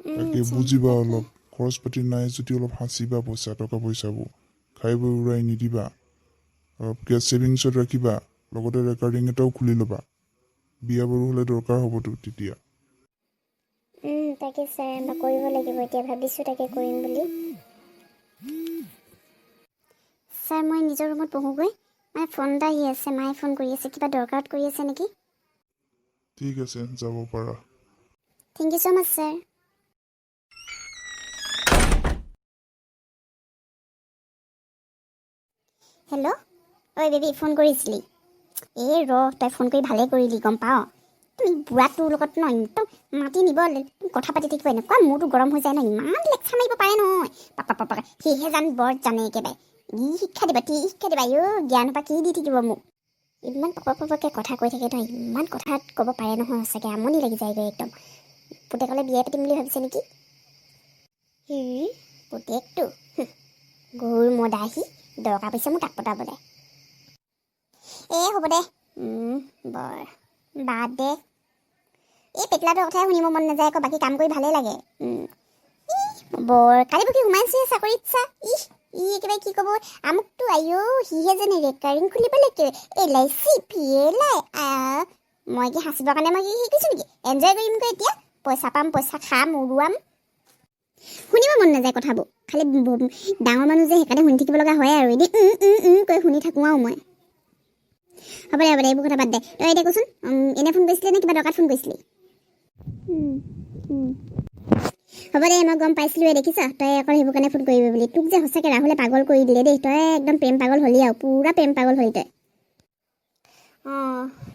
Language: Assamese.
তাকে বুজিবা অলপ খৰচ পাতি নাই যদি অলপ সাঁচিবা টকা পইচাবোৰ খাই বৈ উৰাই নিদিবা অলপ কেছ ছেভিংছত ৰাখিবা লগতে ৰেকৰ্ডিং এটাও খুলি ল'বা বিয়া বাৰু হ'লে দৰকাৰ হ'বতো তেতিয়া তাকে ছাৰ মই কৰিব লাগিব এতিয়া ভাবিছোঁ তাকে কৰিম বুলি ছাৰ মই নিজৰ ৰুমত পঢ়োঁগৈ মানে ফোন এটা আহি আছে মায়ে ফোন কৰি আছে কিবা দৰকাৰত কৰি আছে নেকি ঠিক আছে যাব পাৰা thank you so' much sir hello' ঐ বেবী ফোন কৰিছিলি এই তই ফোন কৰি ভালেই কৰিলি গম পাৱ তুমি বুঢ়াটোৰ লগত ন একদম মাতি নিব কথা পাতি থাকিব এনেকুৱা মোৰতো গৰম হৈ যায় ন ইমান লেকচাৰ মাৰিব পাৰে নহয় পাপা সেয়েহে বৰ জানে একেবাৰে শিক্ষা দিবা জ্ঞান পৰা কি দি থাকিব মোক ইমান পাপাকে কথা কৈ থাকে তই ইমান কথা ক'ব পাৰে নহয় সঁচাকৈ আমনি লাগি যায়গৈ একদম পুতেকলৈ বিয়াই পাতিম বুলি ভাবিছে নেকি পুতেকটো গৰুৰ মদাহি দৰকাৰ পাইছে মোক তাক পতাবলৈ হ'ব দে বৰ বাদ দে এই পেটলাটোৰ কথাই শুনিব মন নাযায় আকৌ বাকী কাম কৰি ভালেই লাগে বৰ কালি পকি সোমাইছে চাকৰিত চা একেবাৰে কি ক'ব আমুকটো সিহে যেনে ৰেকাৰিং খুলিবলৈ LIC PLI মই কি সাঁচিবৰ কাৰণে মই কি শিকিছোঁ নেকি এনজয় কৰিমগৈ এতিয়া পইচা পাম পইচা খাম উৰুৱাম শুনিব মন নাযায় কথাবোৰ খালি ডাঙৰ মানুহ যে সেইকাৰণে শুনি থাকিব লগা হয় আৰু এদিন কৈ শুনি থাকোঁ আৰু মই হ'ব দে এইবোৰ কথা বাদ দে তই এতিয়া কচোন এনে ফোন কৰিছিলি নে কিবা দৰকাৰত ফোন কৰিছিলি হ'ব দে মই গম পাইছিলোঁ দেখিছ তই অকল সেইবোৰ কাৰণে ফোন কৰিবি বুলি তোক যে সঁচাকৈ ৰাহুলে পাগল কৰি দিলে দেই তই একদম প্ৰেম পাগল হ'লি আৰু পুৰা প্ৰেম পাগল হ'লি তই